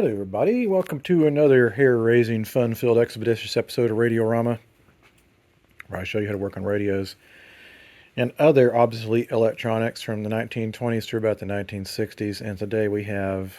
Hello everybody, welcome to another hair-raising, fun-filled, expeditious episode of Radiorama, where I show you how to work on radios and other obsolete electronics from the 1920s through about the 1960s. And today we have,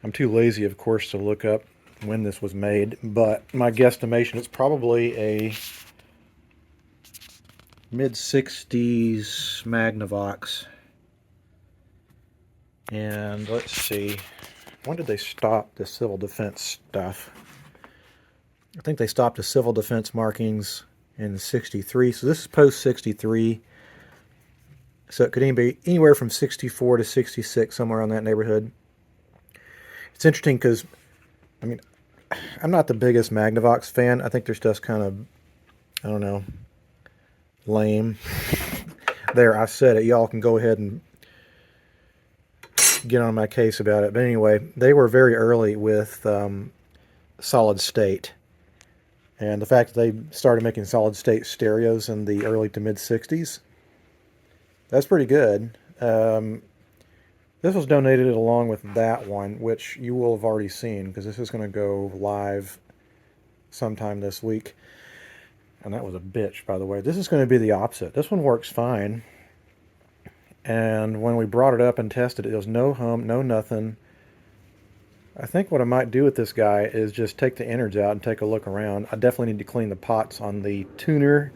I'm too lazy of course to look up when this was made, but my guesstimation is probably a mid-60s Magnavox. And let's see, when did they stop the civil defense stuff? I think they stopped the civil defense markings in 63. So this is post 63. So it could be anywhere from 64 to 66, somewhere on that neighborhood. It's interesting because, I mean, I'm not the biggest Magnavox fan. I think their stuff's kind of, I don't know, lame. There, I said it. Y'all can go ahead and get on my case about it. But anyway, they were very early with solid state. And the fact that they started making solid state stereos in the early to mid 60s, that's pretty good. This was donated along with that one, which you will have already seen because this is going to go live sometime this week. And that was a bitch, by the way. This is going to be the opposite. This one works fine. And when we brought it up and tested it, there was no hum, no nothing. I think what I might do with this guy is just take the innards out and take a look around. I definitely need to clean the pots on the tuner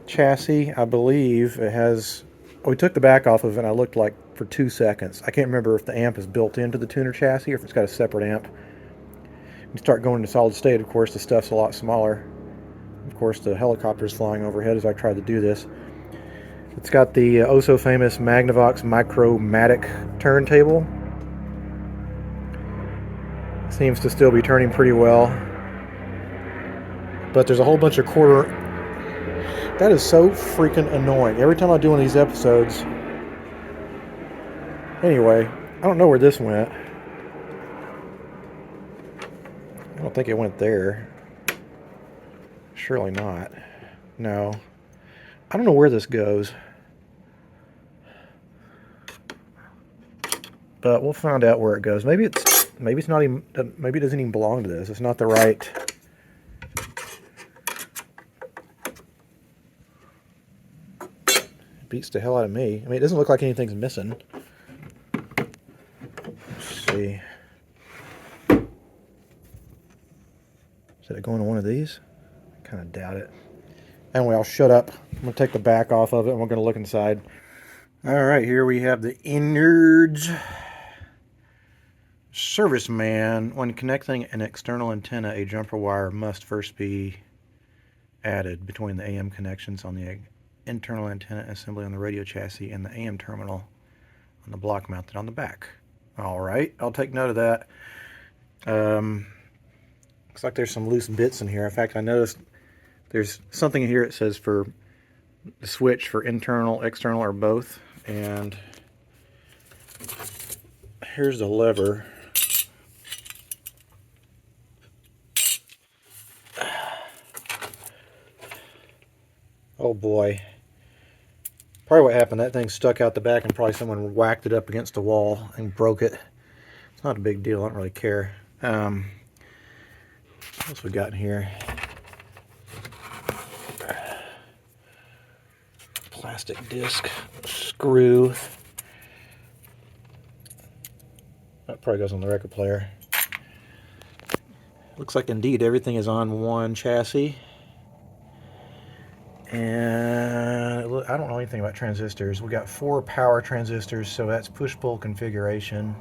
chassis. I believe it has... we took the back off of it and I looked like for 2 seconds. I can't remember if the amp is built into the tuner chassis or if it's got a separate amp. You start going to solid state, of course, the stuff's a lot smaller. Of course, the helicopter's flying overhead as I tried to do this. It's got the oh-so-famous Magnavox Micromatic turntable. Seems to still be turning pretty well. But there's a whole bunch of quarter... That is so freaking annoying. Every time I do one of these episodes... Anyway, I don't know where this went. I don't think it went there. Surely not. No. I don't know where this goes. But we'll find out where it goes. Maybe it's not even, maybe it doesn't even belong to this. It's not the right. It beats the hell out of me. I mean, it doesn't look like anything's missing. Let's see. Did it go into one of these? I kind of doubt it. Anyway, I'll shut up. I'm going to take the back off of it and we're going to look inside. Alright, here we have the innards. Serviceman. When connecting an external antenna, a jumper wire must first be added between the AM connections on the internal antenna assembly on the radio chassis and the AM terminal on the block mounted on the back. Alright, I'll take note of that. Looks like there's some loose bits in here. In fact, I noticed there's something in here that says for the switch for internal, external, or both. And here's the lever. Oh boy. Probably what happened, that thing stuck out the back and probably someone whacked it up against the wall and broke it. It's not a big deal, I don't really care. What else we got in here? Plastic disc, screw. That probably goes on the record player. Looks like indeed everything is on one chassis. And I don't know anything about transistors. We got 4 power transistors, so that's push-pull configuration.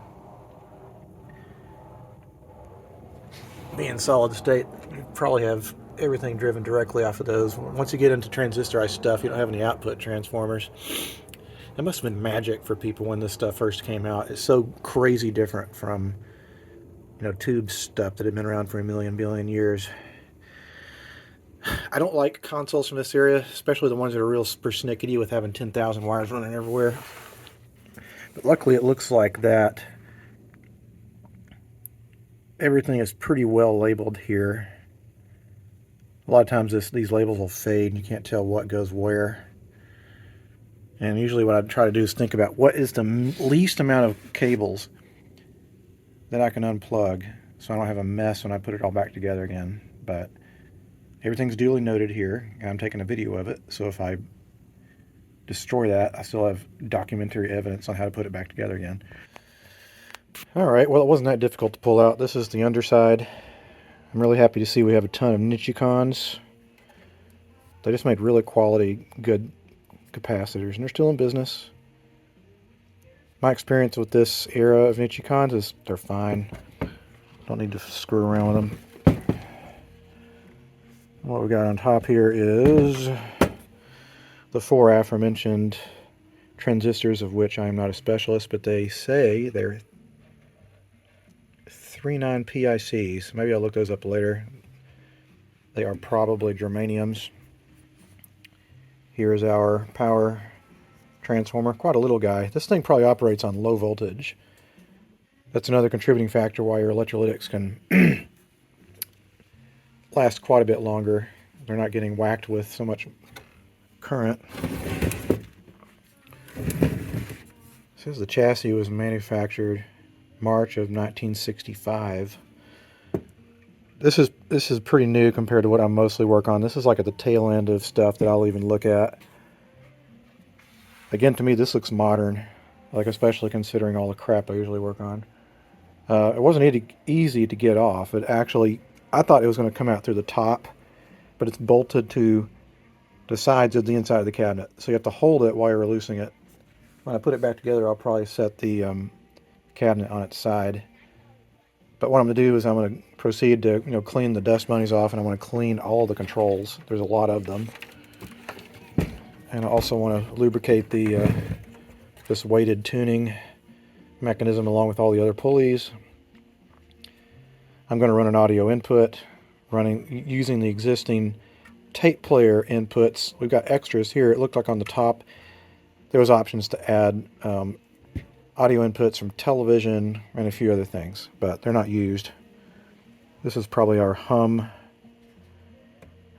Being solid state, you probably have everything driven directly off of those. Once you get into transistorized stuff, you don't have any output transformers. It must have been magic for people when this stuff first came out. It's so crazy different from, you know, tube stuff that had been around for a billion years. I don't like consoles from this area, especially the ones that are real persnickety with having 10,000 wires running everywhere. But luckily it looks like that. Everything is pretty well labeled here. A lot of times these labels will fade and you can't tell what goes where. And usually what I try to do is think about what is the least amount of cables that I can unplug, so I don't have a mess when I put it all back together again. But everything's duly noted here, and I'm taking a video of it, so if I destroy that, I still have documentary evidence on how to put it back together again. Alright, well, it wasn't that difficult to pull out. This is the underside. I'm really happy to see we have a ton of Nichicons. They just made really quality, good capacitors, and they're still in business. My experience with this era of Nichicons is they're fine. Don't need to screw around with them. What we got on top here is the four aforementioned transistors, of which I am not a specialist, but they say they're 39 PICs. Maybe I'll look those up later. They are probably germaniums. Here is our power transformer. Quite a little guy. This thing probably operates on low voltage. That's another contributing factor why your electrolytics can last quite a bit longer. They're not getting whacked with so much current. It says the chassis was manufactured March of 1965. This is pretty new compared to what I mostly work on. This is like at the tail end of stuff that I'll even look at. Again, to me, this looks modern, like especially considering all the crap I usually work on. It wasn't easy to get off. It actually, I thought it was going to come out through the top, but it's bolted to the sides of the inside of the cabinet. So you have to hold it while you're releasing it. When I put it back together, I'll probably set the cabinet on its side. But what I'm going to do is I'm going to proceed to clean the dust bunnies off, and I want to clean all the controls. There's a lot of them. And I also want to lubricate the this weighted tuning mechanism along with all the other pulleys. I'm going to run an audio input using the existing tape player inputs. We've got extras here. It looked like on the top there was options to add audio inputs from television and a few other things, but they're not used. This is probably our hum.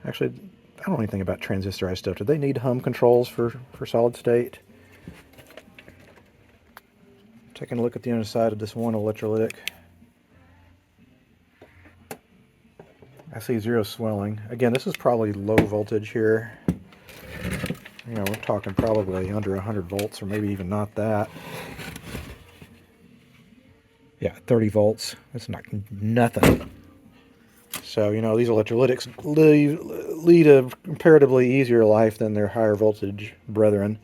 Actually, I don't know anything about transistorized stuff. Do they need hum controls for solid state? Taking a look at the underside of this one electrolytic. I see zero swelling. Again, this is probably low voltage here. We're talking probably under 100 volts or maybe even not that. Yeah, 30 volts. That's not nothing. So, these electrolytics lead a comparatively easier life than their higher voltage brethren.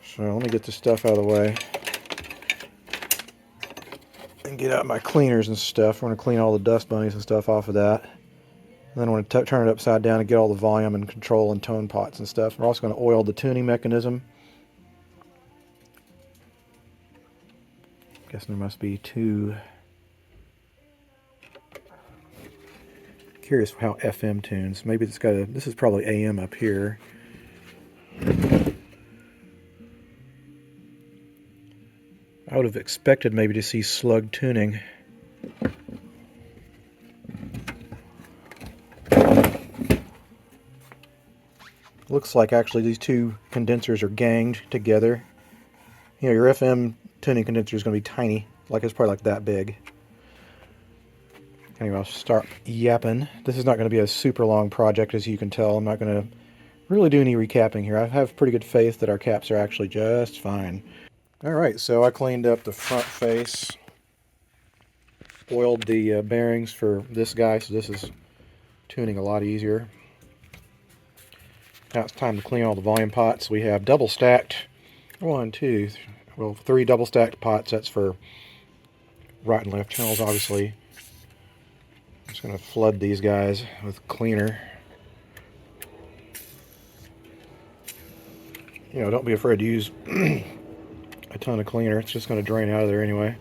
So let me get this stuff out of the way and get out my cleaners and stuff. We're going to clean all the dust bunnies and stuff off of that. And then I want to turn it upside down and get all the volume and control and tone pots and stuff. We're also going to oil the tuning mechanism. Guessing there must be two. Curious how FM tunes. Maybe it's got this is probably AM up here. I would have expected maybe to see slug tuning. Looks like actually these two condensers are ganged together. Your FM tuning condenser is going to be tiny, like it's probably like that big. Anyway, I'll start yapping. This is not going to be a super long project, as you can tell. I'm not going to really do any recapping here. I have pretty good faith that our caps are actually just fine. Alright, so I cleaned up the front face, oiled the bearings for this guy, so this is tuning a lot easier. Now it's time to clean all the volume pots. We have double stacked, three double stacked pots. That's for right and left channels, obviously. I'm just going to flood these guys with cleaner. Don't be afraid to use a ton of cleaner. It's just going to drain out of there anyway.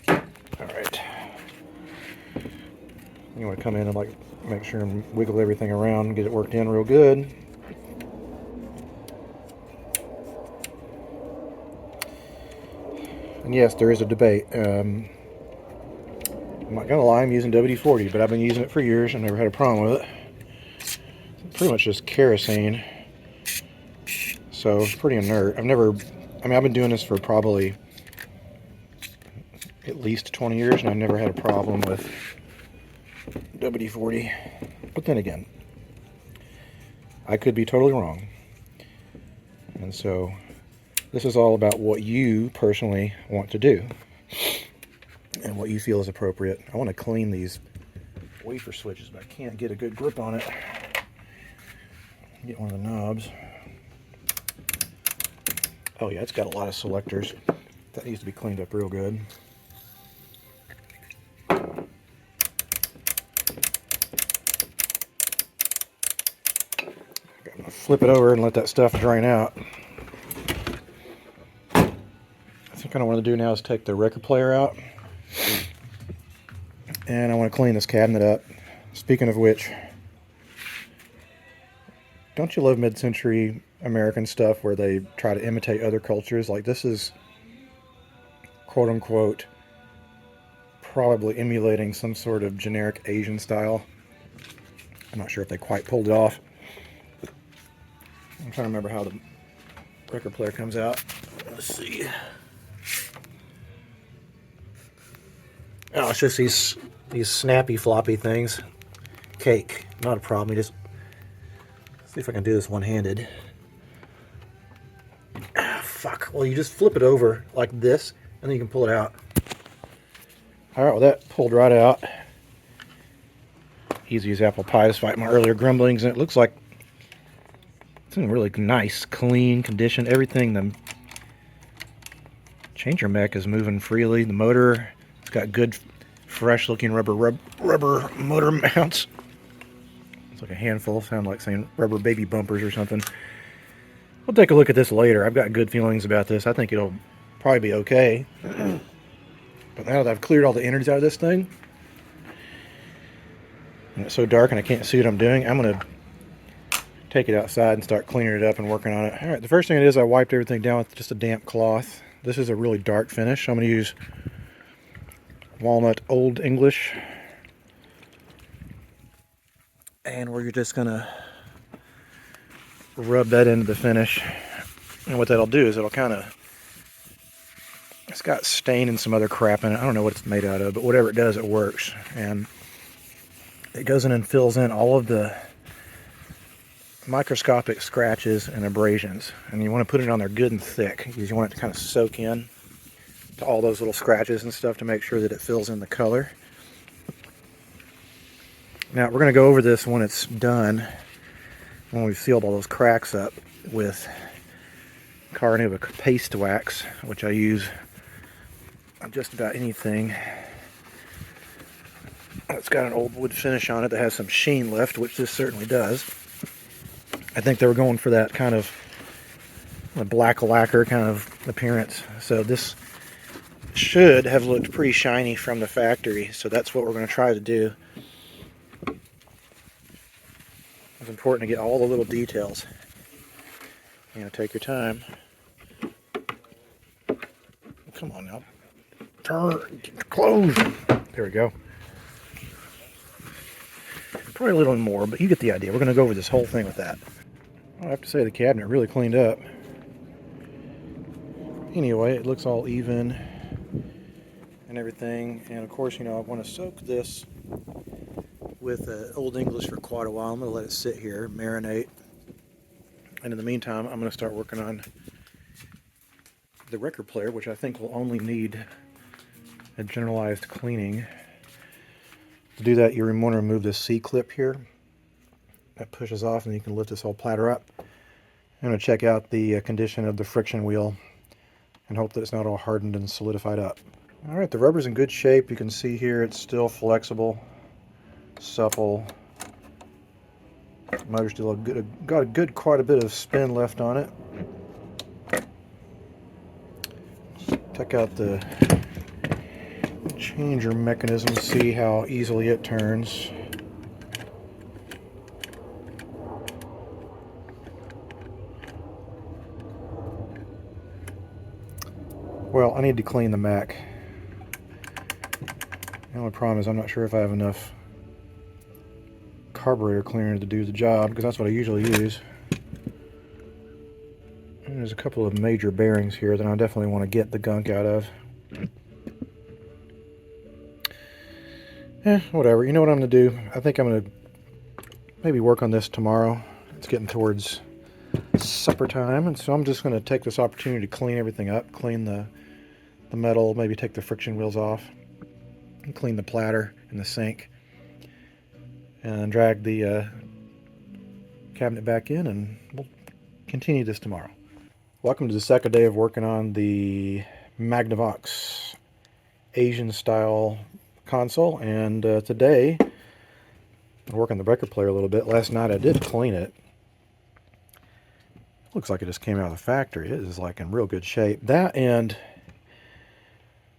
Alright. You want to come in and make sure and wiggle everything around and get it worked in real good. And yes, there is a debate. I'm not going to lie, I'm using WD-40, but I've been using it for years and never had a problem with it. It's pretty much just kerosene. So it's pretty inert. I've been doing this for probably at least 20 years, and I've never had a problem with WD-40. But then again, I could be totally wrong. And so this is all about what you personally want to do and what you feel is appropriate. I want to clean these wafer switches, but I can't get a good grip on it. Get one of the knobs. Oh yeah, it's got a lot of selectors. That needs to be cleaned up real good. I'm gonna flip it over and let that stuff drain out. I think what I want to do now is take the record player out. And I want to clean this cabinet up. Speaking of which, don't you love mid-century American stuff where they try to imitate other cultures? Like, this is, quote-unquote, probably emulating some sort of generic Asian style. I'm not sure if they quite pulled it off. I'm trying to remember how the record player comes out. Let's see. Oh, it's just these snappy floppy things. Cake, not a problem. You just see if I can do this one-handed. Ah, fuck. Well, you just flip it over like this, and then you can pull it out. All right, well, that pulled right out. Easy as apple pie, despite my earlier grumblings. And it looks like it's in really nice, clean condition. Everything, the changer mech is moving freely. The motor, it's got good, fresh-looking rubber motor mounts. It's like a handful. Sound like saying rubber baby bumpers or something. We'll take a look at this later. I've got good feelings about this. I think it'll probably be okay. But now that I've cleared all the innards out of this thing, and it's so dark and I can't see what I'm doing, I'm going to take it outside and start cleaning it up and working on it. All right, the first thing it is, I wiped everything down with just a damp cloth. This is a really dark finish. So I'm going to use Walnut Old English. And we're just going to rub that into the finish. And what that'll do is it'll kind of, it's got stain and some other crap in it. I don't know what it's made out of, but whatever it does, it works. And it goes in and fills in all of the microscopic scratches and abrasions. And you want to put it on there good and thick, because you want it to kind of soak in to all those little scratches and stuff to make sure that it fills in the color. Now we're going to go over this when it's done, when we've sealed all those cracks up, with Carnauba paste wax, which I use on just about anything. It's got an old wood finish on it that has some sheen left, which this certainly does. I think they were going for that kind of a black lacquer kind of appearance. So this should have looked pretty shiny from the factory. So that's what we're going to try to do. It's important to get all the little details. You know, take your time. Come on now. Turn, close. There we go. Probably a little more, but you get the idea. We're going to go over this whole thing with that. I have to say the cabinet really cleaned up. Anyway, it looks all even and everything. And of course, you know, I want to soak this with Old English for quite a while. I'm going to let it sit here, marinate. And in the meantime, I'm going to start working on the record player, which I think will only need a generalized cleaning. To do that, you want to remove this C-clip here. That pushes off, and you can lift this whole platter up. I'm going to check out the condition of the friction wheel and hope that it's not all hardened and solidified up. Alright, the rubber's in good shape. You can see here it's still flexible, supple. The motor's still got quite a bit of spin left on it. Check out the changer mechanism to see how easily it turns. Well, I need to clean the Mac. The only problem is I'm not sure if I have enough carburetor cleaner to do the job, because that's what I usually use. And there's a couple of major bearings here that I definitely want to get the gunk out of. Whatever. You know what I'm going to do? I think I'm going to maybe work on this tomorrow. It's getting towards supper time, and so I'm just going to take this opportunity to clean everything up, clean the metal, maybe take the friction wheels off, and clean the platter in the sink, and drag the cabinet back in, and we'll continue this tomorrow. Welcome to the second day of working on the Magnavox Asian style console, and today I'm working the record player a little bit. Last night I did clean it. Looks like it just came out of the factory. It is like in real good shape. That, and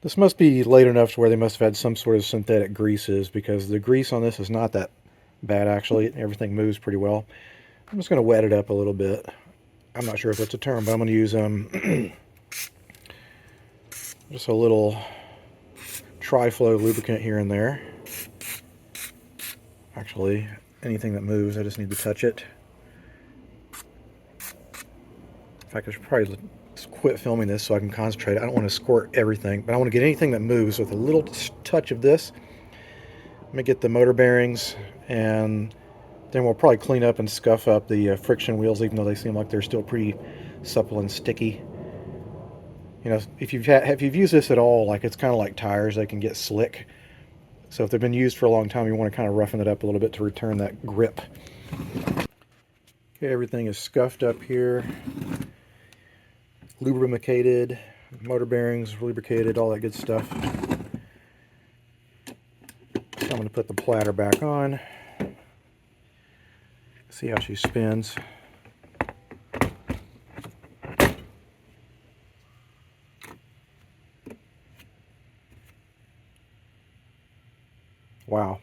this must be late enough to where they must have had some sort of synthetic greases, because the grease on this is not that bad actually. Everything moves pretty well. I'm just going to wet it up a little bit. I'm not sure if that's a term, but I'm going to use just a little tri-flow lubricant here and there. Actually, anything that moves, I just need to touch it. In fact, I should probably quit filming this so I can concentrate. I don't want to squirt everything, but I want to get anything that moves with a little touch of this. Let me get the motor bearings, and then we'll probably clean up and scuff up the friction wheels, even though they seem like they're still pretty supple and sticky. You know, if you've used this at all, like, it's kind of like tires, they can get slick. So if they've been used for a long time, you want to kind of roughen it up a little bit to return that grip. Okay, everything is scuffed up here, lubricated, motor bearings lubricated, all that good stuff. So I'm going to put the platter back on. See how she spins. Wow.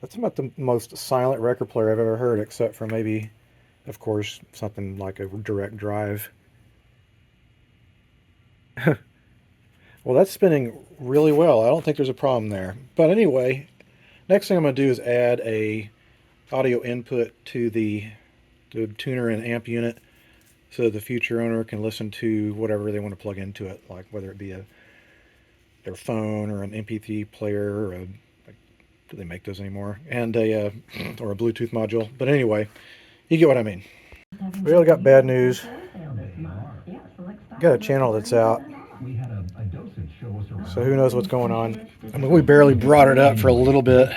That's about the most silent record player I've ever heard, except for maybe, of course, something like a direct drive. Well, that's spinning really well. I don't think there's a problem there. But anyway, next thing I'm going to do is add a audio input to the tuner and amp unit, so the future owner can listen to whatever they want to plug into it, like whether it be their phone or an MP3 player, or do they make those anymore? And or a Bluetooth module. But anyway, you get what I mean. We really got bad news. Got a channel that's out, so who knows what's going on. I mean, we barely brought it up for a little bit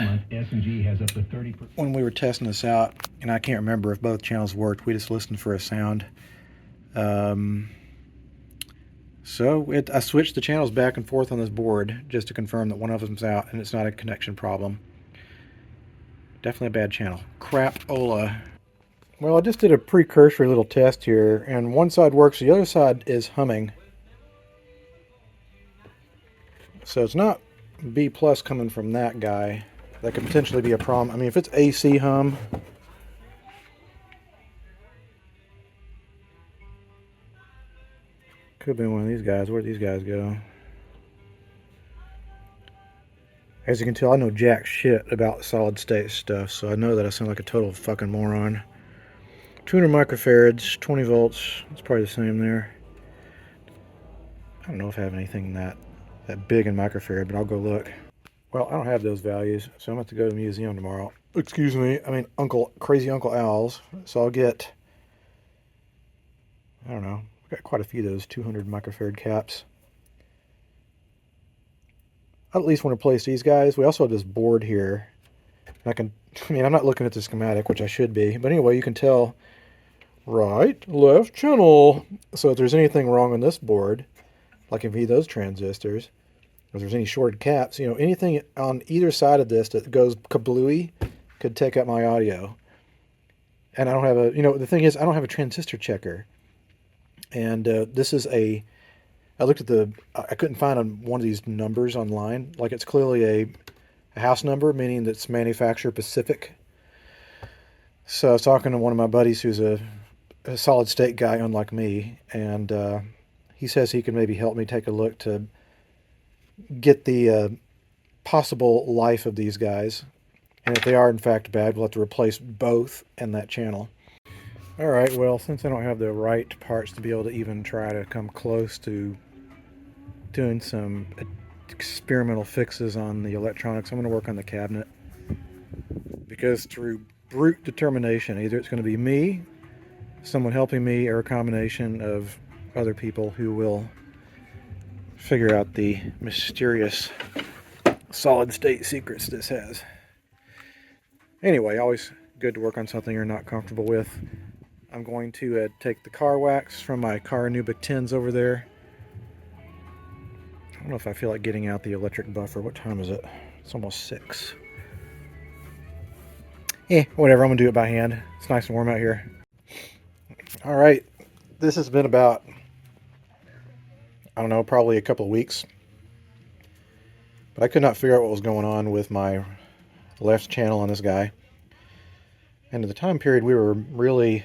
when we were testing this out, and I can't remember if both channels worked. We just listened for a sound. So I switched the channels back and forth on this board just to confirm that one of them's out and it's not a connection problem. Definitely a bad channel. Crap-ola. Well, I just did a precursory little test here, and one side works, the other side is humming. So it's not B plus coming from that guy. That could potentially be a problem. I mean, if it's AC hum, could have been one of these guys. Where'd these guys go? As you can tell, I know jack shit about solid state stuff, so I know that I sound like a total fucking moron. 200 microfarads, 20 volts. It's probably the same there. I don't know if I have anything that big in microfarad, but I'll go look. Well, I don't have those values, so I'm going to have to go to the museum tomorrow. Excuse me, I mean Crazy Uncle Al's. So I'll get, I don't know, I've got quite a few of those 200 microfarad caps. I at least want to place these guys. We also have this board here. I mean, I'm not looking at the schematic, which I should be, but anyway, you can tell right, left channel. So if there's anything wrong on this board, like if you those transistors, if there's any shorted caps, you know, anything on either side of this that goes kablooey could take up my audio. And I don't have a, you know, the thing is, I don't have a transistor checker. And this is I looked at I couldn't find one of these numbers online. Like, it's clearly a house number, meaning that's manufacturer Pacific. So I was talking to one of my buddies who's a solid state guy, unlike me, and he says he can maybe help me take a look to get the possible life of these guys. And if they are in fact bad, we'll have to replace both in that channel. Alright, well, since I don't have the right parts to be able to even try to come close to doing some experimental fixes on the electronics. I'm going to work on the cabinet, because through brute determination, either it's going to be me, someone helping me, or a combination of other people who will figure out the mysterious solid state secrets this has. Anyway, always good to work on something you're not comfortable with. I'm going to take the car wax from my car Nubic tins over there. I don't know if I feel like getting out the electric buffer. What time is it? It's almost 6. Whatever, I'm going to do it by hand. It's nice and warm out here. Alright, this has been about, I don't know, probably a couple of weeks. But I could not figure out what was going on with my left channel on this guy. And at the time period, we were really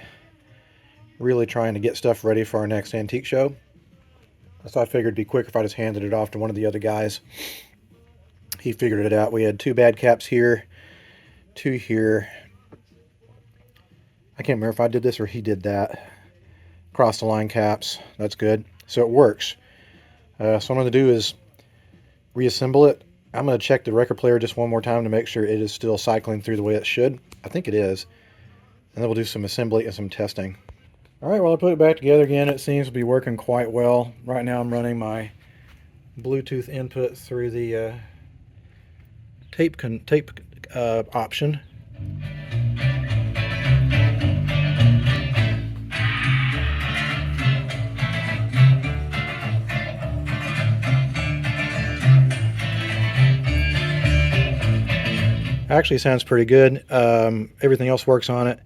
trying to get stuff ready for our next antique show. So I figured it'd be quicker if I just handed it off to one of the other guys. He figured it out. We had 2 bad caps here, 2 here. I can't remember if I did this or he did that. Cross the line caps. That's good. So it works. So what I'm going to do is reassemble it. I'm going to check the record player just one more time to make sure it is still cycling through the way it should. I think it is. And then we'll do some assembly and some testing. Alright, well, I put it back together again. It seems to be working quite well. Right now I'm running my Bluetooth input through the tape option. Actually sounds pretty good. Everything else works on it.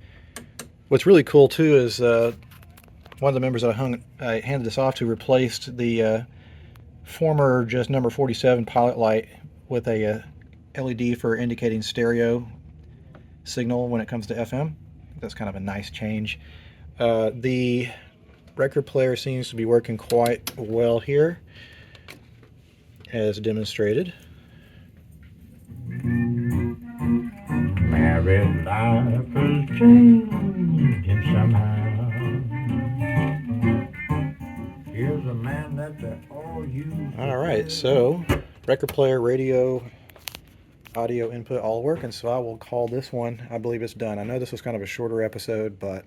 What's really cool too is one of the members that I handed this off to replaced the former just number 47 pilot light with a LED for indicating stereo signal when it comes to FM. That's kind of a nice change. The record player seems to be working quite well here, as demonstrated. Married life is changing somehow. Here's a man that all you. Alright, so record player, radio, audio input all working, so I will call this one. I believe it's done. I know this was kind of a shorter episode, but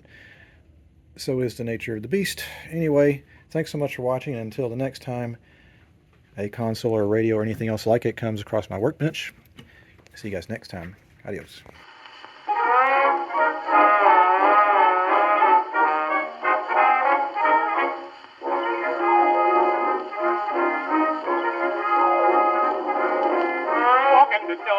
so is the nature of the beast. Anyway, thanks so much for watching, and until the next time a console or a radio or anything else like it comes across my workbench, see you guys next time. Adios.